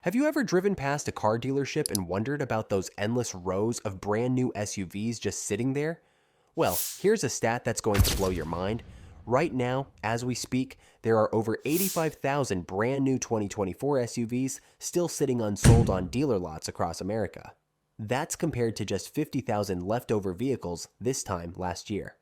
Have you ever driven past a car dealership and wondered about those endless rows of brand new SUVs just sitting there? Well, here's a stat that's going to blow your mind. Right now, as we speak, there are over 85,000 brand new 2024 SUVs still sitting unsold on dealer lots across America. That's compared to just 50,000 leftover vehicles this time last year.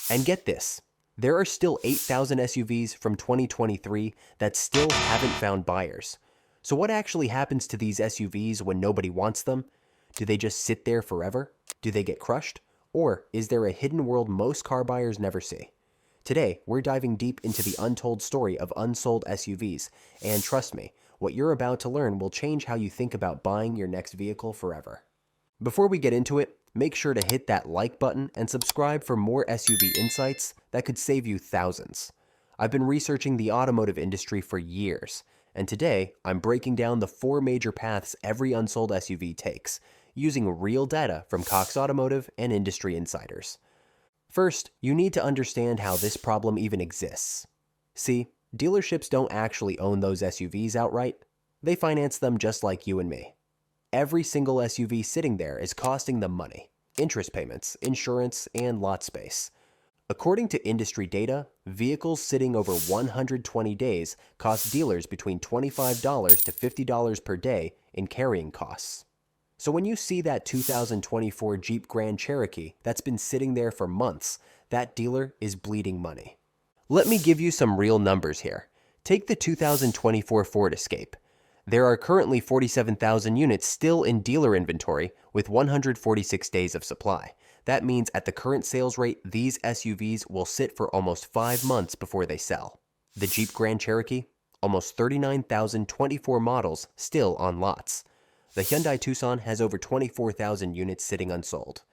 And get this, there are still 8,000 SUVs from 2023 that still haven't found buyers. So what actually happens to these SUVs when nobody wants them? Do they just sit there forever? Do they get crushed? Or is there a hidden world most car buyers never see? Today, we're diving deep into the untold story of unsold SUVs, and trust me, what you're about to learn will change how you think about buying your next vehicle forever. Before we get into it, make sure to hit that like button and subscribe for more SUV insights that could save you thousands. I've been researching the automotive industry for years, and today I'm breaking down the 4 major paths every unsold SUV takes, using real data from Cox Automotive and industry insiders. First, you need to understand how this problem even exists. See, dealerships don't actually own those SUVs outright. They finance them just like you and me. Every single SUV sitting there is costing them money, interest payments, insurance, and lot space. According to industry data, vehicles sitting over 120 days cost dealers between $25 to $50 per day in carrying costs. So when you see that 2024 Jeep Grand Cherokee that's been sitting there for months, that dealer is bleeding money. Let me give you some real numbers here. Take the 2024 Ford Escape. There are currently 47,000 units still in dealer inventory with 146 days of supply. That means at the current sales rate, these SUVs will sit for almost 5 months before they sell. The Jeep Grand Cherokee, almost 39,024 models still on lots. The Hyundai Tucson has over 24,000 units sitting unsold.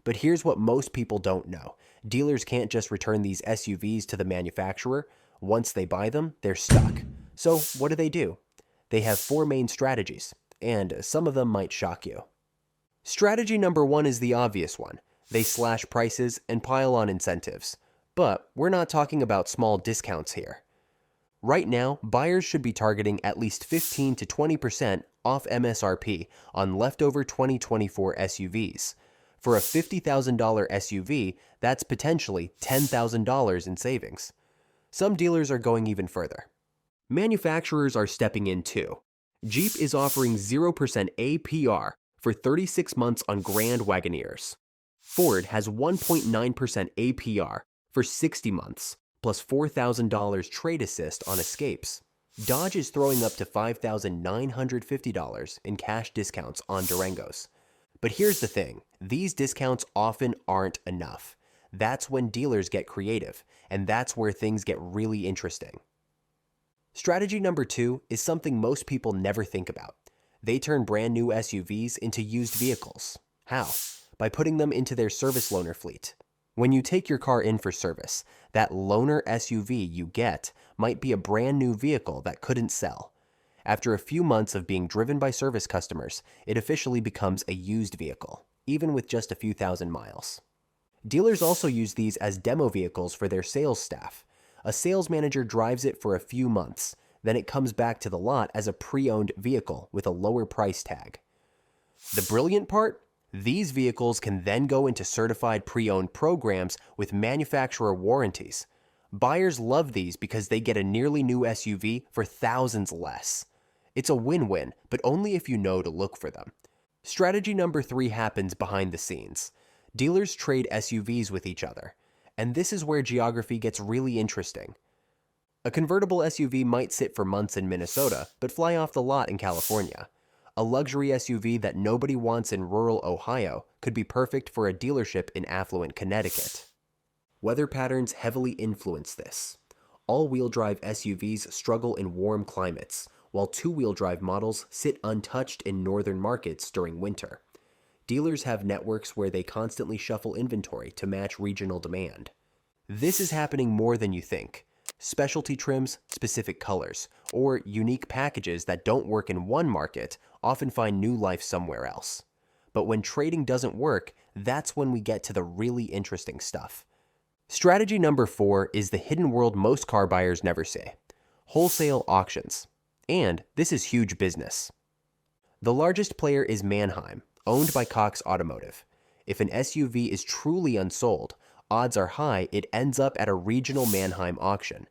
But here's what most people don't know. Dealers can't just return these SUVs to the manufacturer. Once they buy them, they're stuck. So what do? They have 4 main strategies, and some of them might shock you. Strategy number 1 is the obvious one. They slash prices and pile on incentives. But we're not talking about small discounts here. Right now, buyers should be targeting at least 15 to 20% off MSRP on leftover 2024 SUVs. For a $50,000 SUV, that's potentially $10,000 in savings. Some dealers are going even further. Manufacturers are stepping in too. Jeep is offering 0% APR for 36 months on Grand Wagoneers. Ford has 1.9% APR for 60 months, plus $4,000 trade assist on Escapes. Dodge is throwing up to $5,950 in cash discounts on Durangos. But here's the thing, these discounts often aren't enough. That's when dealers get creative, and that's where things get really interesting. Strategy number 2 is something most people never think about. They turn brand new SUVs into used vehicles. How? By putting them into their service loaner fleet. When you take your car in for service, that loaner SUV you get might be a brand new vehicle that couldn't sell. After a few months of being driven by service customers, it officially becomes a used vehicle, even with just a few thousand miles. Dealers also use these as demo vehicles for their sales staff. A sales manager drives it for a few months, then it comes back to the lot as a pre-owned vehicle with a lower price tag. The brilliant part? These vehicles can then go into certified pre-owned programs with manufacturer warranties. Buyers love these because they get a nearly new SUV for thousands less. It's a win-win, but only if you know to look for them. Strategy number 3 happens behind the scenes. Dealers trade SUVs with each other, and this is where geography gets really interesting. A convertible SUV might sit for months in Minnesota, but fly off the lot in California. A luxury SUV that nobody wants in rural Ohio could be perfect for a dealership in affluent Connecticut. Weather patterns heavily influence this. All-wheel drive SUVs struggle in warm climates, while two-wheel drive models sit untouched in northern markets during winter. Dealers have networks where they constantly shuffle inventory to match regional demand. This is happening more than you think. Specialty trims, specific colors, or unique packages that don't work in one market often find new life somewhere else. But when trading doesn't work, that's when we get to the really interesting stuff. Strategy number 4 is the hidden world most car buyers never see. Wholesale auctions. And this is huge business. The largest player is Manheim, owned by Cox Automotive. If an SUV is truly unsold, odds are high it ends up at a regional Manheim auction.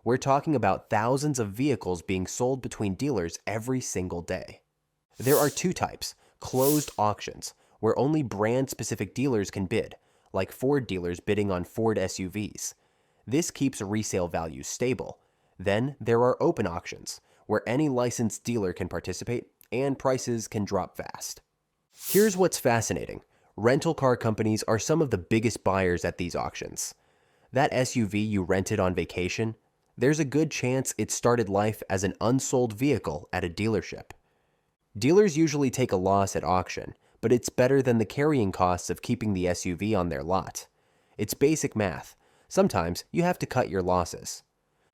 We're talking about thousands of vehicles being sold between dealers every single day. There are two types: closed auctions, where only brand-specific dealers can bid, like Ford dealers bidding on Ford SUVs. This keeps resale values stable. Then there are open auctions, where any licensed dealer can participate and prices can drop fast. Here's what's fascinating. Rental car companies are some of the biggest buyers at these auctions. That SUV you rented on vacation, there's a good chance it started life as an unsold vehicle at a dealership. Dealers usually take a loss at auction, but it's better than the carrying costs of keeping the SUV on their lot. It's basic math. Sometimes you have to cut your losses.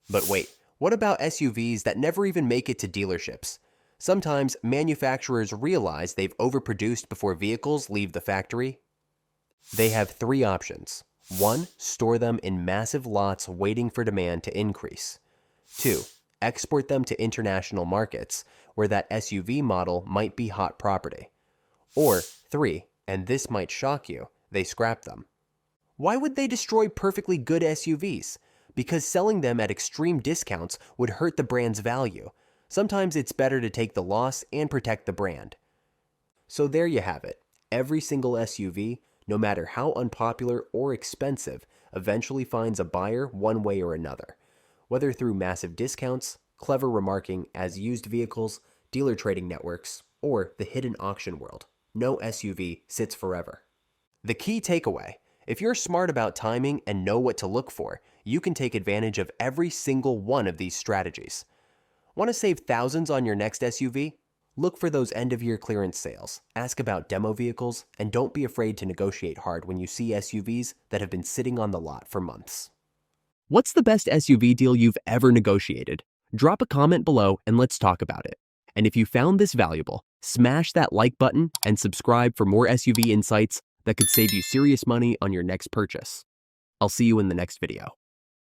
But wait, what about SUVs that never even make it to dealerships? Sometimes manufacturers realize they've overproduced before vehicles leave the factory. They have three options. 1. Store them in massive lots waiting for demand to increase. 2. Export them to international markets where that SUV model might be hot property. Or 3, and this might shock you, they scrap them. Why would they destroy perfectly good SUVs? Because selling them at extreme discounts would hurt the brand's value. Sometimes it's better to take the loss and protect the brand. So there you have it. Every single SUV, no matter how unpopular or expensive, eventually finds a buyer one way or another. Whether through massive discounts, clever remarketing as used vehicles, dealer trading networks, or the hidden auction world, no SUV sits forever. The key takeaway: if you're smart about timing and know what to look for, you can take advantage of every single one of these strategies. Want to save thousands on your next SUV? Look for those end-of-year clearance sales, ask about demo vehicles, and don't be afraid to negotiate hard when you see SUVs that have been sitting on the lot for months. What's the best SUV deal you've ever negotiated? Drop a comment below and let's talk about it. And if you found this valuable, smash that like button and subscribe for more SUV insights that could save you serious money on your next purchase. I'll see you in the next video.